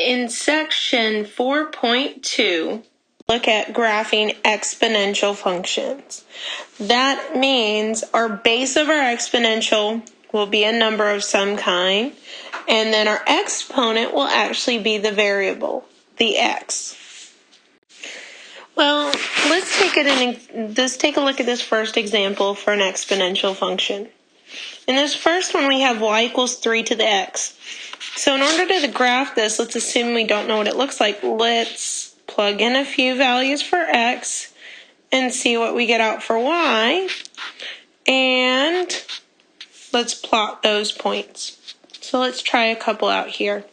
In section 4.2, look at graphing exponential functions. That means our base of our exponential will be a number of some kind, and then our exponent will actually be the variable, the x. Well, let's take a look at this first example for an exponential function. In this first one, we have y equals 3 to the x. So in order to graph this, let's assume we don't know what it looks like. Let's plug in a few values for x and see what we get out for y. And let's plot those points. So let's try a couple out here.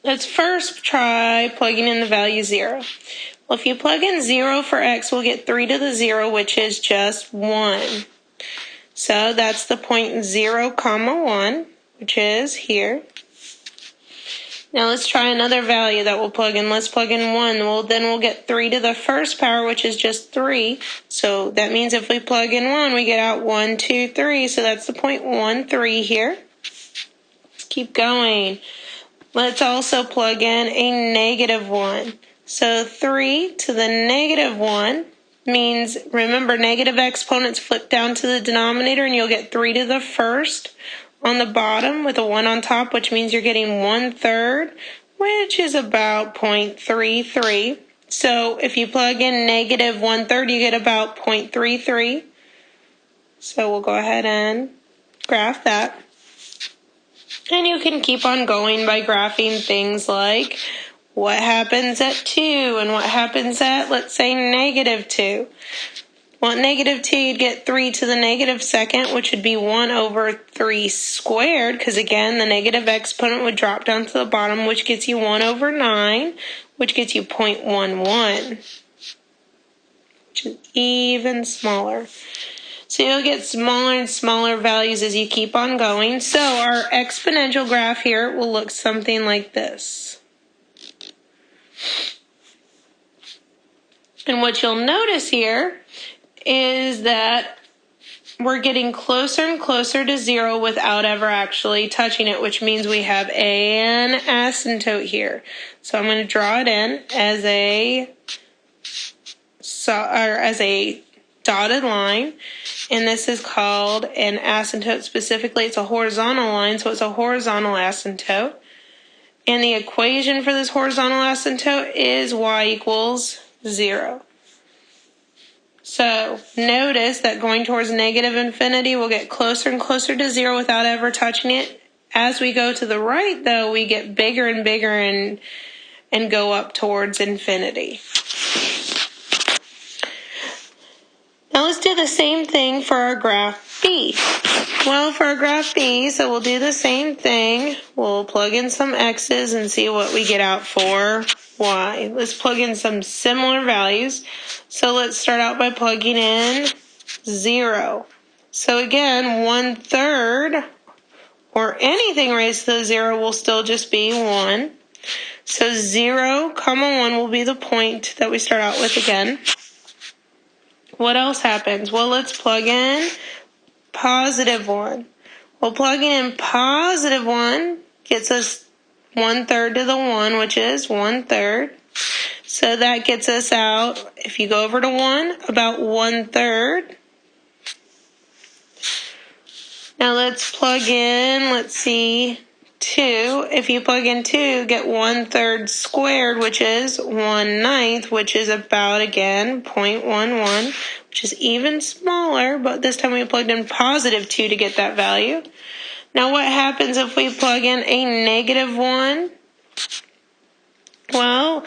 Let's first try plugging in the value 0. Well, if you plug in 0 for x, we'll get 3 to the 0, which is just 1. So that's the point 0, 1, which is here. Now let's try another value that we'll plug in. Let's plug in 1. Well, then we'll get 3 to the first power, which is just 3. So that means if we plug in 1, we get out 1, 2, 3. So that's the point 1, 3 here. Let's keep going. Let's also plug in a negative 1. So 3 to the negative 1 means, remember, negative exponents flip down to the denominator, and you'll get 3 to the first on the bottom with a 1 on top, which means you're getting 1/3, which is about 0.33. So if you plug in negative 1/3, you get about 0.33. So we'll go ahead and graph that. And you can keep on going by graphing things like what happens at 2 and what happens at, let's say, negative 2. Well, at negative 2, you'd get 3 to the negative second, which would be 1 over 3 squared, because, again, the negative exponent would drop down to the bottom, which gets you 1 over 9, which gets you 0.11, which is even smaller. So you'll get smaller and smaller values as you keep on going. So our exponential graph here will look something like this. And what you'll notice here is that we're getting closer and closer to 0 without ever actually touching it, which means we have an asymptote here. So I'm going to draw it in as a dotted line, and this is called an asymptote. Specifically, it's a horizontal line, so it's a horizontal asymptote. And the equation for this horizontal asymptote is y equals 0. So notice that going towards negative infinity, we'll get closer and closer to 0 without ever touching it. As we go to the right, though, we get bigger and bigger and go up towards infinity. Now let's do the same thing for our graph B. Well, for our graph B, so we'll do the same thing. We'll plug in some x's and see what we get out for y. Let's plug in some similar values. So let's start out by plugging in 0. So again, 1/3 or anything raised to the 0 will still just be 1. So 0, 1 will be the point that we start out with again. What else happens? Well, let's plug in positive 1. Well, plugging in positive 1 gets us 1/3 to the 1, which is 1/3. So that gets us out, if you go over to 1, about 1/3. Now let's plug in, let's see, 2. If you plug in 2, get 1/3 squared, which is 1/9, which is about, again, 0.11, which is even smaller, but this time we plugged in positive 2 to get that value. Now what happens if we plug in a negative 1? Well,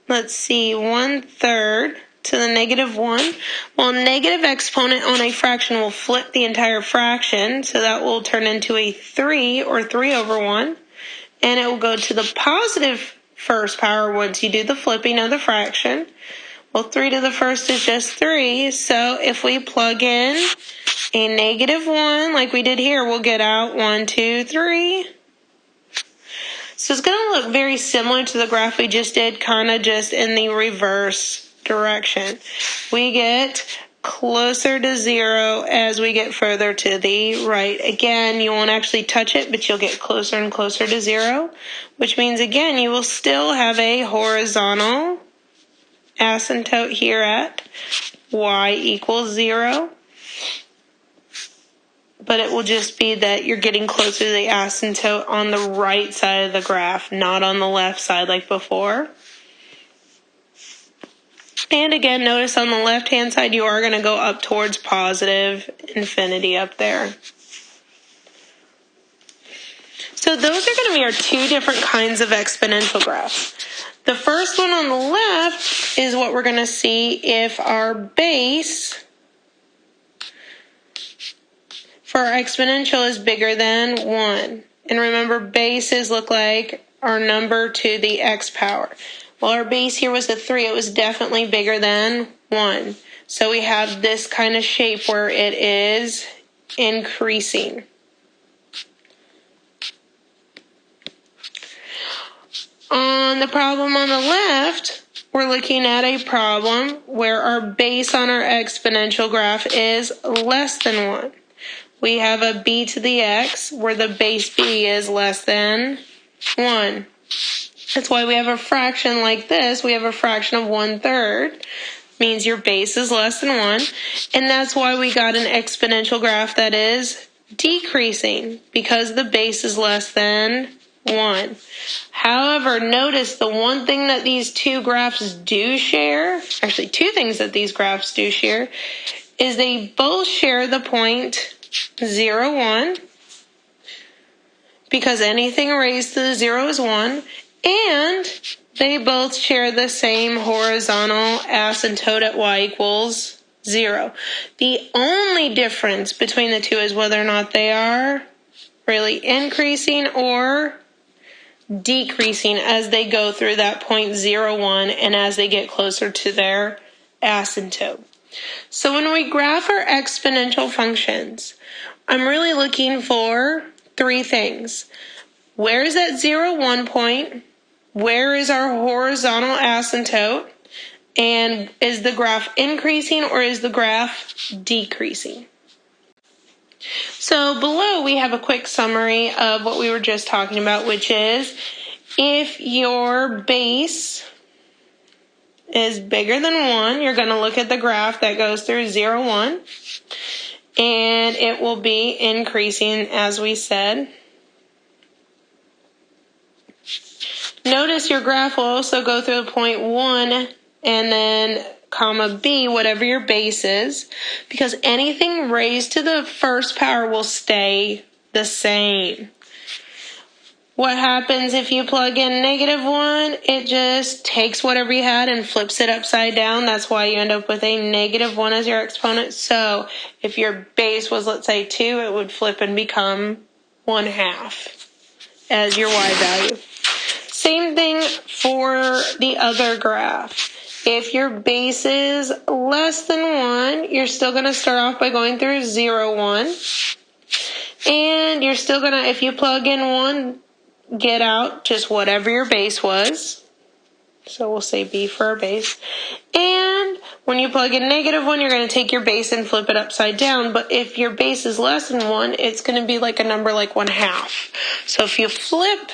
let's see, 1/3 to the negative 1. Well, negative exponent on a fraction will flip the entire fraction, so that will turn into a 3 or 3 over 1. And it will go to the positive first power once you do the flipping of the fraction. Well, 3 to the first is just 3, so if we plug in a negative 1 like we did here, we'll get out 1, 2, 3. So it's going to look very similar to the graph we just did, kind of just in the reverse direction. We get closer to 0 as we get further to the right. Again, you won't actually touch it, but you'll get closer and closer to 0, which means, again, you will still have a horizontal asymptote here at y equals 0. But it will just be that you're getting closer to the asymptote on the right side of the graph, not on the left side like before. And again, notice on the left-hand side, you are going to go up towards positive infinity up there. So those are going to be our two different kinds of exponential graphs. The first one on the left is what we're going to see if our base for our exponential is bigger than 1. And remember, bases look like our number to the x power. Well, our base here was a 3. It was definitely bigger than 1. So we have this kind of shape where it is increasing. On the problem on the left, we're looking at a problem where our base on our exponential graph is less than 1. We have a b to the x where the base b is less than 1. That's why we have a fraction like this. We have a fraction of 1/3. Means your base is less than 1. And that's why we got an exponential graph that is decreasing, because the base is less than 1. However, notice the one thing that these two graphs do share, actually two things that these graphs do share, is they both share the point 0, 1, because anything raised to the 0 is 1, and they both share the same horizontal asymptote at y equals 0. The only difference between the two is whether or not they are really increasing or decreasing as they go through that point 0, 1 and as they get closer to their asymptote. So when we graph our exponential functions, I'm really looking for three things. Where is that 0, 1 point? Where is our horizontal asymptote? And is the graph increasing or is the graph decreasing? So below we have a quick summary of what we were just talking about, which is if your base is bigger than 1, you're going to look at the graph that goes through 0, 1, and it will be increasing as we said. Notice your graph will also go through the point 1 and then comma b, whatever your base is, because anything raised to the first power will stay the same. What happens if you plug in -1? It just takes whatever you had and flips it upside down. That's why you end up with a -1 as your exponent. So if your base was, let's say, 2, it would flip and become 1/2 as your y value. Same thing for the other graph. If your base is less than 1, you're still going to start off by going through 0, 1. And you're still going to, if you plug in 1, get out just whatever your base was. So we'll say b for our base. And when you plug in -1, you're going to take your base and flip it upside down. But if your base is less than 1, it's going to be like a number like 1/2. So if you flip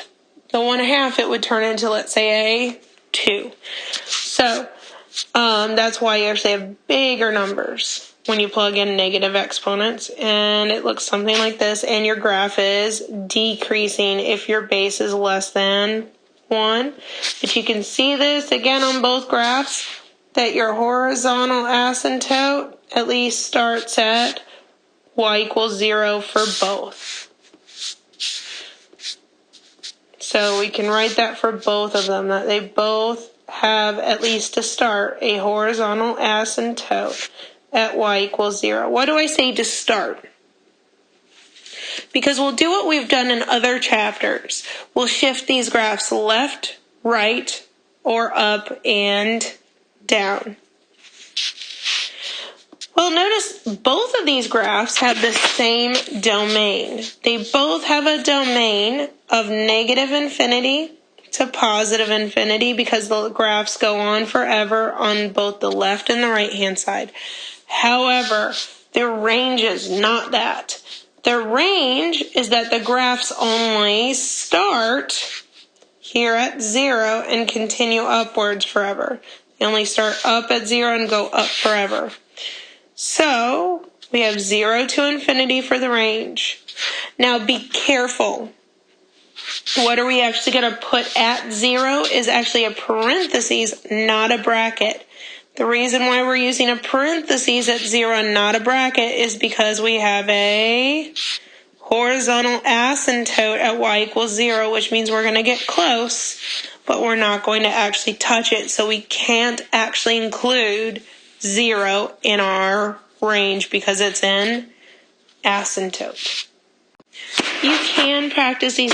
the 1/2, it would turn into, let's say, a 2. So that's why you actually have bigger numbers when you plug in negative exponents, and it looks something like this, and your graph is decreasing if your base is less than 1. But you can see this again on both graphs, that your horizontal asymptote at least starts at y equals 0 for both. So we can write that for both of them, that they both have at least to start a horizontal asymptote at y equals 0. Why do I say to start? Because we'll do what we've done in other chapters. We'll shift these graphs left, right, or up and down. Well, notice both of these graphs have the same domain. They both have a domain of -infinity to positive infinity because the graphs go on forever on both the left and the right hand side. However, the range is not that. The range is that the graphs only start here at 0 and continue upwards forever. They only start up at 0 and go up forever. So we have 0 to infinity for the range. Now be careful. What are we actually going to put at 0 is actually a parentheses, not a bracket. The reason why we're using a parentheses at 0 and not a bracket is because we have a horizontal asymptote at y equals 0, which means we're going to get close, but we're not going to actually touch it, so we can't actually include 0 in our range because it's in asymptote. You can practice these